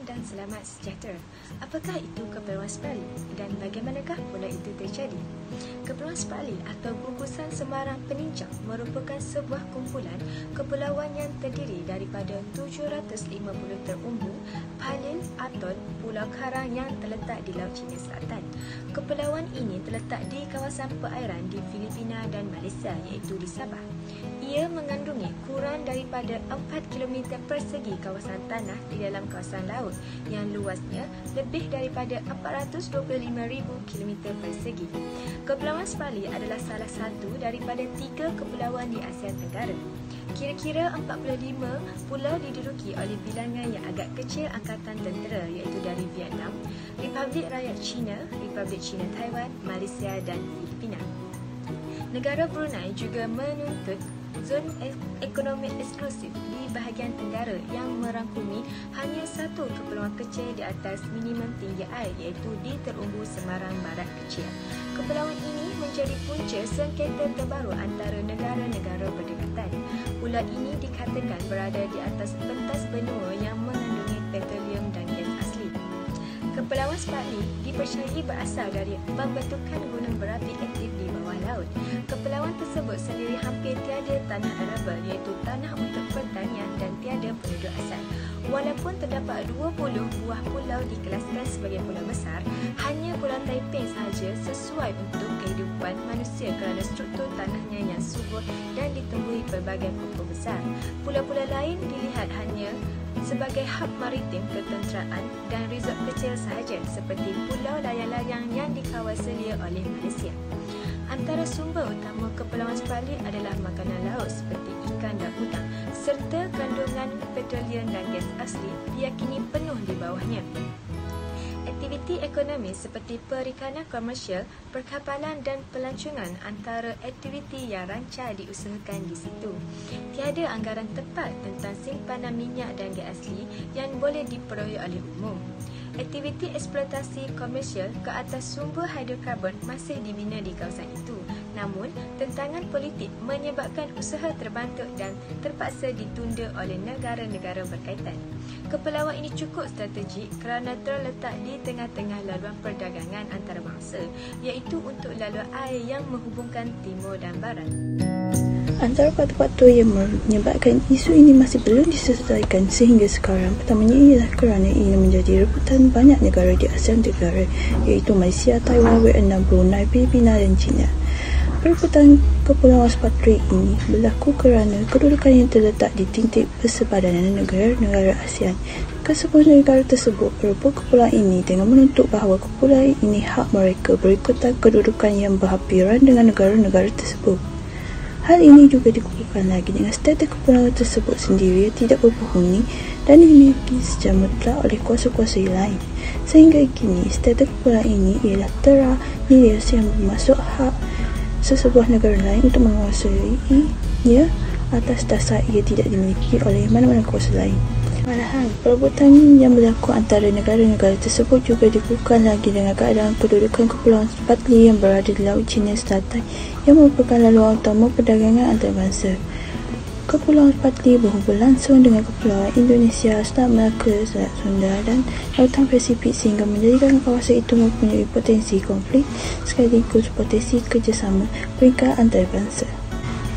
dan selamat sejahtera. Apakah itu Kepulauan Spratly dan bagaimanakah pula itu terjadi? Kepulauan Spratly atau gugusan Semarang Penincang merupakan sebuah kumpulan kepulauan yang terdiri daripada 750 terumbu, palin, atol, pulau karang yang terletak di Laut Cina Selatan. Kepulauan ini terletak di kawasan perairan di Filipina dan Malaysia, iaitu di Sabah. Ia mengandungi kurang daripada 4 km persegi kawasan tanah di dalam kawasan laut yang luasnya lebih daripada 425,000 km persegi. Kepulauan Spratly adalah salah satu daripada 3 kepulauan di Asia Tenggara. Kira-kira 45 pulau diduduki oleh bilangan yang agak kecil angkatan tentera, iaitu dari Vietnam, Republik Rakyat China, Republik China Taiwan, Malaysia dan Filipina. Negara Brunei juga menuntut zon ekonomi eksklusif di bahagian tenggara yang merangkumi hanya satu kepulauan kecil di atas minimum tinggi air, iaitu di terumbu Semarang Barat Kecil. Kepulauan ini menjadi punca sengketa terbaru antara negara-negara berdekatan. Pulau ini dikatakan berada di atas pentas benua yang mengandungi petroleum dan gas asli. Kepulauan Spratly dipercayai berasal dari pembentukan gunung berapi aktif di bawah laut. Kepulauan tersebut sendiri hampir tiada tanah arable, iaitu tanah untuk pertanian, dan tiada penduduk asal. Walaupun terdapat 20 buah pulau dikelaskan sebagai pulau besar, hanya Pulau Taiping sahaja sesuai untuk kehidupan manusia kerana struktur tanahnya yang subur dan ditumbuhi pelbagai pokok besar. Pulau-pulau lain dilihat hanya sebagai hub maritim ketenteraan dan resort kecil sahaja, seperti Pulau Layang-Layang yang dikawal selia oleh Malaysia. Antara sumber utama Kepulauan Spratly adalah makanan laut seperti ikan dan udang, serta kandungan petroleum dan gas asli diyakini penuh di bawahnya. Aktiviti ekonomi seperti perikanan komersial, perkapalan dan pelancongan antara aktiviti yang rancak diusahakan di situ. Tiada anggaran tepat tentang simpanan minyak dan gas asli yang boleh diperolehi oleh umum. Aktiviti eksploitasi komersial ke atas sumber hidrokarbon masih dibina di kawasan itu. Namun, tentangan politik menyebabkan usaha terbantuk dan terpaksa ditunda oleh negara-negara berkaitan. Kepulauan ini cukup strategik kerana terletak di tengah-tengah laluan perdagangan antarabangsa, iaitu untuk laluan air yang menghubungkan timur dan barat. Antara faktor-faktor yang menyebabkan isu ini masih belum diselesaikan sehingga sekarang, pertamanya ialah kerana ia menjadi rebutan banyak negara di Asia Tenggara, iaitu Malaysia, Taiwan, Vietnam, Brunei, Filipina dan China. Perebutan Kepulauan Spratly ini berlaku kerana kedudukan yang terletak di titik persepadanan negara-negara ASEAN. Keseluruh negara tersebut berebut kepulauan ini dengan menuntut bahawa kepulauan ini hak mereka berikutan kedudukan yang berhampiran dengan negara-negara tersebut. Hal ini juga dikukuhkan lagi dengan status kepulauan tersebut sendiri yang tidak berpenghuni dan dimiliki secara mutlak oleh kuasa-kuasa lain. Sehingga kini, status kepulauan ini ialah terah nilai yang bermaksud hak sesebuah negara lain untuk menguasainya atas dasar ia tidak dimiliki oleh mana-mana kuasa lain. Malahan, perebutan yang berlaku antara negara-negara tersebut juga dikukuhkan lagi dengan keadaan kedudukan Kepulauan Spratly yang berada di Laut Cina Selatan yang merupakan laluan utama perdagangan antarabangsa. Kepulauan Spratly berhubung langsung dengan Kepulauan Indonesia, Selat Melaka, Selat Sunda dan Lautan Pasifik sehingga menjadikan kawasan itu mempunyai potensi konflik sekaligus potensi kerjasama peringkat antarabangsa.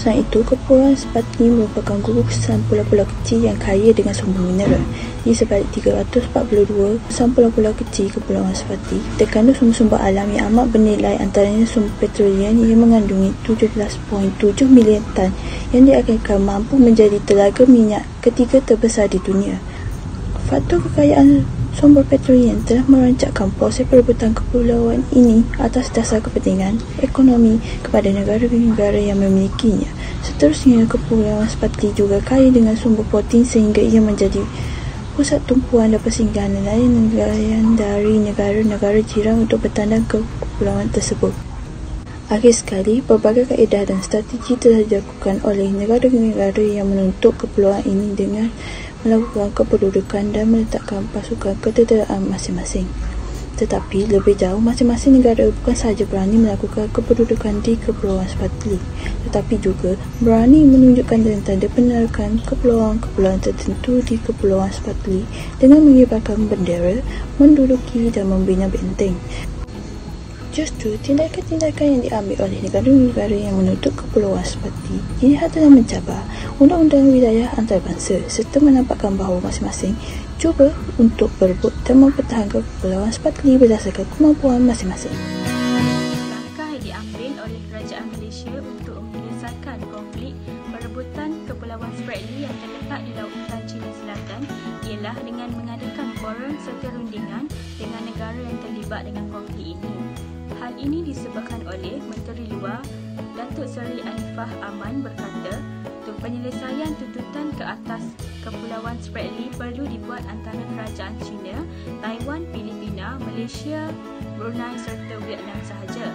Selain itu, Kepulauan Spratly merupakan gugusan pulau-pulau kecil yang kaya dengan sumber mineral. Di sebalik 342 pulau-pulau kecil Kepulauan Spratly terkandung sumber-sumber alam yang amat bernilai, antaranya sumber petroleum yang mengandungi 17.7 milion tan yang diakibatkan mampu menjadi telaga minyak ketiga terbesar di dunia. Faktor kekayaan sumber petroleum telah merancakkan proses perebutan kepulauan ini atas dasar kepentingan ekonomi kepada negara-negara yang memilikinya. Seterusnya, Kepulauan Spratly juga kaya dengan sumber protein sehingga ia menjadi pusat tumpuan dan persinggahan nelayan dari negara-negara jiran untuk bertandang ke kepulauan tersebut. Akhir sekali, berbagai kaedah dan strategi telah dilakukan oleh negara-negara yang menuntut kepulauan ini dengan melakukan kependudukan dan meletakkan pasukan ketenteraan masing-masing. Tetapi lebih jauh, masing-masing negara bukan sahaja berani melakukan kependudukan di Kepulauan Spratly, tetapi juga berani menunjukkan tanda-tanda penerakan kepulauan-kepulauan tertentu di Kepulauan Spratly dengan mengibarkan bendera, menduduki dan membina benteng. Justru, tindakan-tindakan yang diambil oleh negara-negara yang menutup Kepulauan Spratly ini adalah mencabar undang-undang wilayah antarabangsa serta menampakkan bahawa masing-masing cuba untuk berebut dan mempertahankan Kepulauan Spratly berdasarkan kemampuan masing-masing. Langkah yang diambil oleh kerajaan Malaysia untuk menyelesaikan konflik perebutan Kepulauan Spratly yang terletak di Lautan Cina Selatan ialah dengan mengadakan forum serta rundingan dengan negara yang terlibat dengan konflik ini. Hal ini disebabkan oleh Menteri Luar Datuk Seri Anifah Aman berkata, penyelesaian tuntutan ke atas Kepulauan Spratly perlu dibuat antara kerajaan China, Taiwan, Filipina, Malaysia, Brunei serta Vietnam sahaja.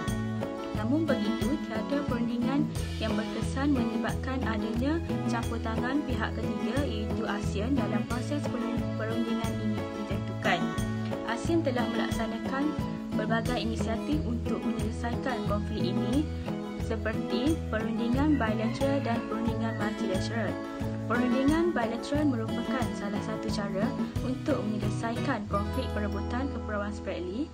Namun begitu, tiada perundingan yang berkesan menyebabkan adanya campur tangan pihak ketiga iaitu ASEAN dalam proses perundingan ini ditentukan. ASEAN telah melaksanakan berbagai inisiatif untuk menyelesaikan konflik ini seperti perundingan bilateral dan perundingan multilateral. Perundingan bilateral merupakan salah satu cara untuk menyelesaikan konflik perebutan Kepulauan Spratly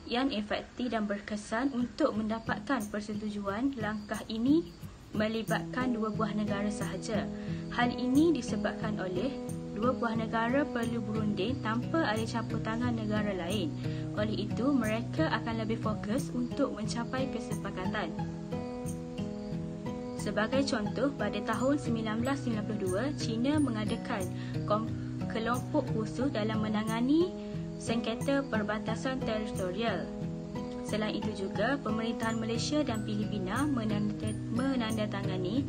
yang efektif dan berkesan. Untuk mendapatkan persetujuan, langkah ini melibatkan dua buah negara sahaja. Hal ini disebabkan oleh dua buah negara perlu berunding tanpa ada campur tangan negara lain. Oleh itu, mereka akan lebih fokus untuk mencapai kesepakatan. Sebagai contoh, pada tahun 1992, China mengadakan kelompok khusus dalam menangani sengketa perbatasan teritorial. Selain itu juga, pemerintahan Malaysia dan Filipina menandatangani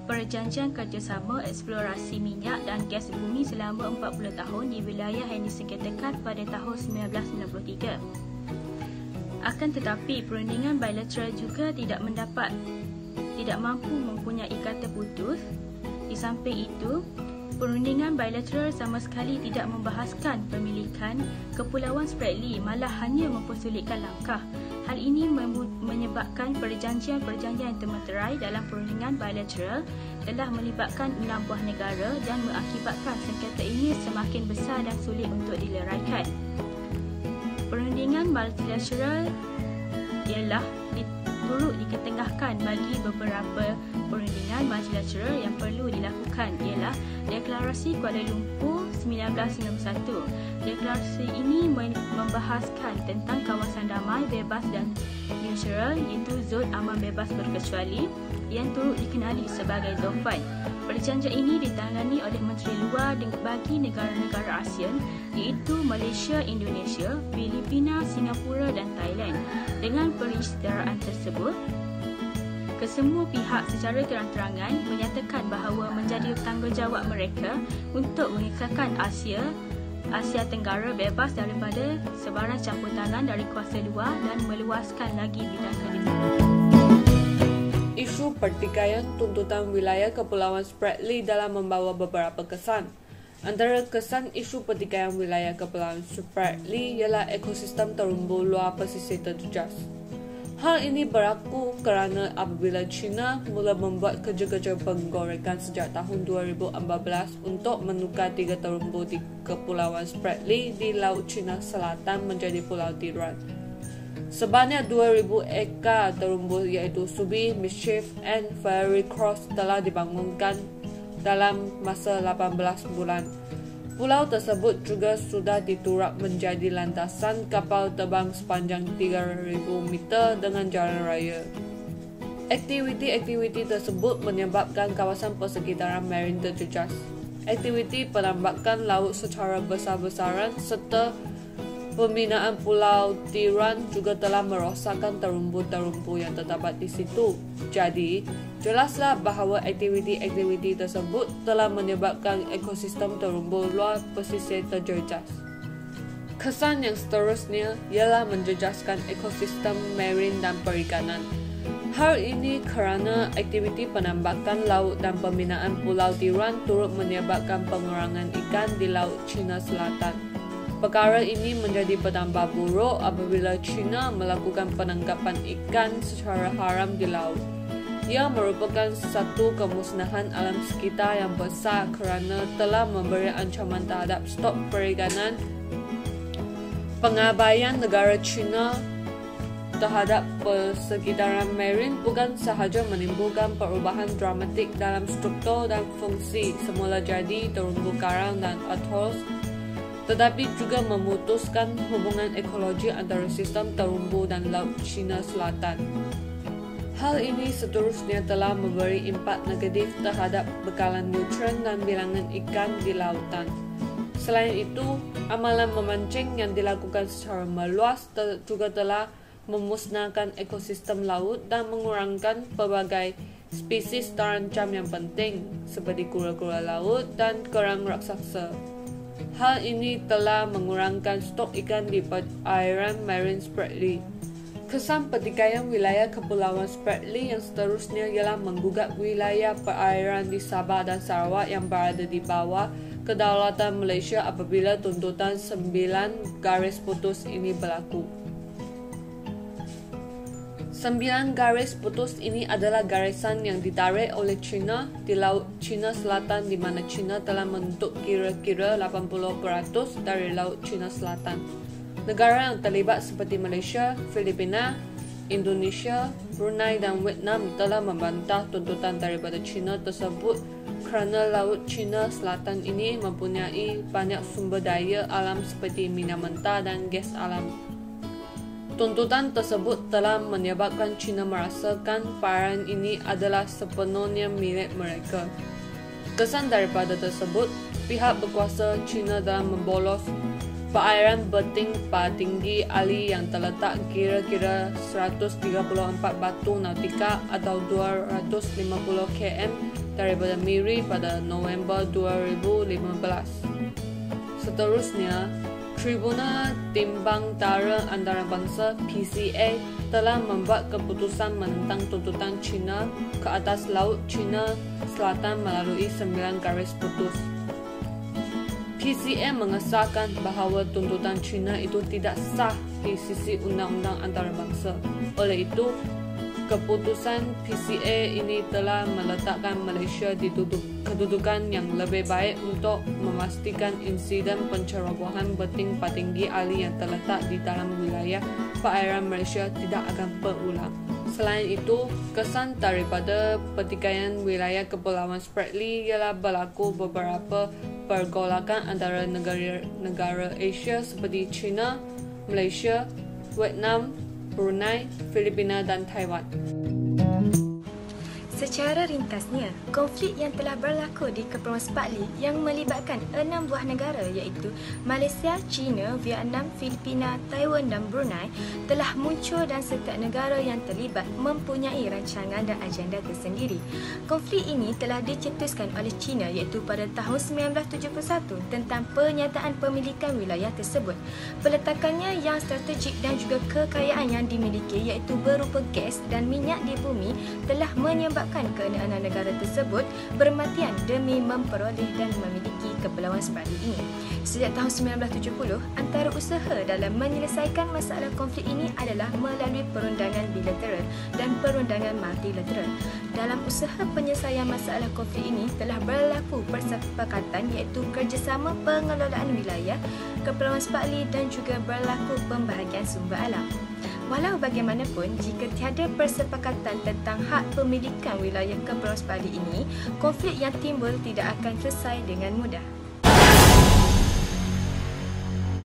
perjanjian kerjasama eksplorasi minyak dan gas bumi selama 40 tahun di wilayah yang disengketakan pada tahun 1993. Akan tetapi, perundingan bilateral juga tidak mampu mempunyai kata putus. Di samping itu, perundingan bilateral sama sekali tidak membahaskan pemilikan Kepulauan Spratly, malah hanya mempersulitkan langkah. Hal ini menyebabkan perjanjian-perjanjian termeterai dalam perundingan bilateral telah melibatkan 6 buah negara dan mengakibatkan sengketa ini semakin besar dan sulit untuk dileraikan. Perundingan multilateral ialah turut diketengahkan bagi beberapa perundingan multilateral yang perlu dilakukan ialah Deklarasi Kuala Lumpur 1991. Deklarasi ini membahaskan tentang kawasan damai, bebas dan neutral iaitu zon aman bebas berkecuali yang turut dikenali sebagai ZOFAN. Perjanjian ini ditangani oleh Menteri Luar bagi negara-negara ASEAN iaitu Malaysia, Indonesia, Filipina, Singapura dan Thailand. Dengan perisytiharaan tersebut, kesemua pihak secara terang-terangan menyatakan bahawa menjadi tanggungjawab mereka untuk mengekalkan Asia Tenggara bebas daripada sebarang campur tangan dari kuasa luar dan meluaskan lagi bidang kerjasama. Isu pertikaian tuntutan wilayah Kepulauan Spratly dalam membawa beberapa kesan. Antara kesan isu pertikaian wilayah Kepulauan Spratly ialah ekosistem terumbu luar pesisir terjejas. Hal ini berlaku kerana apabila China mula membuat kerja-kerja penggorekan sejak tahun 2014 untuk menukar 3 terumbu di Kepulauan Spratly di Laut Cina Selatan menjadi pulau tiruan. Sebanyak 2,000 ekar terumbu iaitu Subi, Mischief and Fiery Cross telah dibangunkan dalam masa 18 bulan. Pulau tersebut juga sudah diturap menjadi landasan kapal terbang sepanjang 3,000 meter dengan jalan raya. Aktiviti-aktiviti tersebut menyebabkan kawasan persekitaran marin terjejas. Aktiviti penambakan laut secara besar-besaran serta pembinaan pulau tiruan juga telah merosakkan terumbu-terumbu yang terdapat di situ. Jadi, jelaslah bahawa aktiviti-aktiviti tersebut telah menyebabkan ekosistem terumbu luar pesisir terjejas. Kesan yang seterusnya ialah menjejaskan ekosistem marin dan perikanan. Hal ini kerana aktiviti penambakan laut dan pembinaan pulau tiruan turut menyebabkan pengurangan ikan di Laut Cina Selatan. Perkara ini menjadi bertambah buruk apabila China melakukan penangkapan ikan secara haram di laut. Ia merupakan satu kemusnahan alam sekitar yang besar kerana telah memberi ancaman terhadap stok perikanan. Pengabaian negara China terhadap persekitaran marine bukan sahaja menimbulkan perubahan dramatik dalam struktur dan fungsi semula jadi terumbu karang dan atolls, tetapi juga memutuskan hubungan ekologi antara sistem terumbu dan Laut Cina Selatan. Hal ini seterusnya telah memberi impak negatif terhadap bekalan nutren dan bilangan ikan di lautan. Selain itu, amalan memancing yang dilakukan secara meluas juga telah memusnahkan ekosistem laut dan mengurangkan pelbagai spesies terancam yang penting seperti kura-kura laut dan kerang raksasa. Hal ini telah mengurangkan stok ikan di perairan Marine Spratly. Kesan pertikaian wilayah Kepulauan Spratly yang seterusnya ialah menggugat wilayah perairan di Sabah dan Sarawak yang berada di bawah kedaulatan Malaysia apabila tuntutan 9 garis putus ini berlaku. 9 garis putus ini adalah garisan yang ditarik oleh China di Laut Cina Selatan di mana China telah menutup kira-kira 80% dari Laut Cina Selatan. Negara yang terlibat seperti Malaysia, Filipina, Indonesia, Brunei dan Vietnam telah membantah tuntutan daripada China tersebut kerana Laut Cina Selatan ini mempunyai banyak sumber daya alam seperti minyak mentah dan gas alam. Tuntutan tersebut telah menyebabkan China merasakan perairan ini adalah sepenuhnya milik mereka. Kesan daripada tersebut, pihak berkuasa China dalam membolos perairan bertingpah tinggi Ali yang terletak kira-kira 134 batu nautika atau 250 km daripada Miri pada November 2015. Seterusnya, Tribunal Timbang Tara Antarabangsa PCA telah membuat keputusan menentang tuntutan China ke atas Laut Cina Selatan melalui 9 garis putus. PCA mengesahkan bahawa tuntutan China itu tidak sah di sisi undang-undang antarabangsa. Oleh itu, keputusan PCA ini telah meletakkan Malaysia di kedudukan yang lebih baik untuk memastikan insiden pencerobohan bertingpah tinggi Ali yang terletak di dalam wilayah perairan Malaysia tidak akan berulang. Selain itu, kesan daripada pertikaian wilayah Kepulauan Spratly ialah berlaku beberapa pergolakan antara negara Asia seperti China, Malaysia, Vietnam, Brunei, Filipina dan Taiwan. Secara ringkasnya, konflik yang telah berlaku di Kepulauan Spratly yang melibatkan 6 buah negara iaitu Malaysia, China, Vietnam, Filipina, Taiwan dan Brunei telah muncul dan setiap negara yang terlibat mempunyai rancangan dan agenda tersendiri. Konflik ini telah dicetuskan oleh China iaitu pada tahun 1971 tentang pernyataan pemilikan wilayah tersebut. Peletakannya yang strategik dan juga kekayaan yang dimiliki iaitu berupa gas dan minyak di bumi telah menyebabkan keenaan negara tersebut bermatian demi memperoleh dan memiliki Kepulauan Spratly ini. Sejak tahun 1970, antara usaha dalam menyelesaikan masalah konflik ini adalah melalui perundangan bilateral dan perundangan multilateral. Dalam usaha penyelesaian masalah konflik ini telah berlaku persepakatan iaitu kerjasama pengelolaan wilayah Kepulauan Spratly dan juga berlaku pembahagian sumber alam. Walau bagaimanapun, jika tiada persepakatan tentang hak pemilikan wilayah Kepulauan Spratly ini, konflik yang timbul tidak akan selesai dengan mudah.